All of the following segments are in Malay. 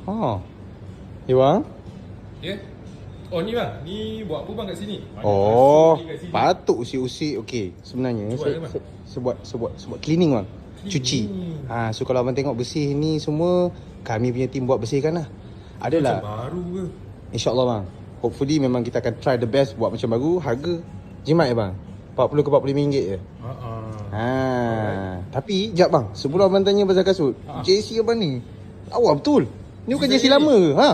Ha. Ya bang? Ya? Oh ni bang, ni buat apa bang kat sini? Mana Oh, kasut ni kat sini? patut usik-usik. Okey, sebenarnya Jual ke, bang? saya buat cleaning bang. Cuci. So kalau abang tengok bersih ni semua kami punya team buat bersihkan lah. Macam Adalah baru ke? InsyaAllah bang. Hopefully memang kita akan try the best buat macam baru. Harga jimat ya bang. 40 ke 45 ringgit je. Tapi jap bang, sebelum abang tanya pasal kasut, JC abang ni lawa betul. Ni bukan JC lama ke? Ha?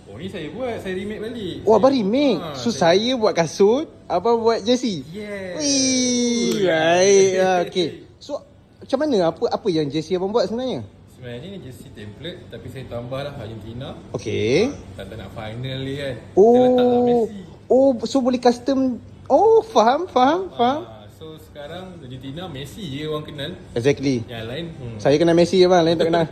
Oh ni saya buat, saya remake balik. Oh abang remake. So saya buat kasut, abang buat JC. Yes. Wih, baik lah. Okay. So macam mana? Apa yang JC abang buat sebenarnya? Sebenarnya ni jersey template tapi saya tambah lah Argentina. Okay. Tak nak final ni kan. Saya letaklah Messi. So boleh custom. Oh, faham. So sekarang Argentina Messi je orang kenal. Exactly. Yang lain Saya kenal Messi je bang, lain tak kenal.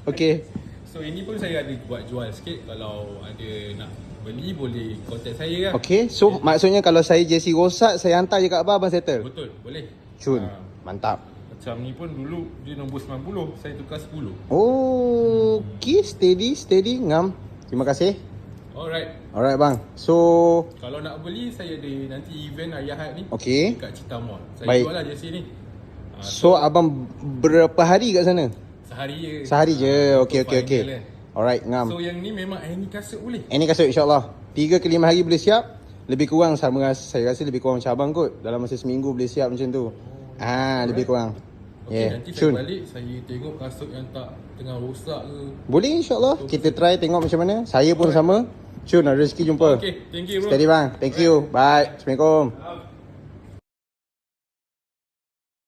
Okay. So ini pun saya ada buat jual sikit. Kalau ada nak beli boleh contact saya kan. Okay, so maksudnya kalau saya JC rosak, saya hantar je kat abang settle? Betul, boleh. Cun, mantap. Macam ni pun dulu dia nombor 90, saya tukar 10. Oh, okay, steady, ngam. Terima kasih. Alright bang. So, Kalau nak beli, saya ada nanti event Hari Ahad ni. Okay. Dekat Cita Mall. Saya Baik. jual lah jersey ni. So abang berapa hari kat sana? Sehari je. Sehari je. Okay. Final kan. Alright, ngam. So yang ni memang any kasut boleh. Ini kasut insyaAllah 3 ke 5 hari boleh siap. Lebih kurang sama, saya rasa lebih kurang macam abang kot. Dalam masa seminggu boleh siap macam tu. Lebih kurang. Okay, nanti saya balik, saya tengok kasut yang tak tengah rosak ke. Boleh insyaAllah. Kita try tengok macam mana. Saya pun sama. Cun, ada rezeki jumpa. Okay, thank you bro. Steady bang. Thank you. Bye. Assalamualaikum.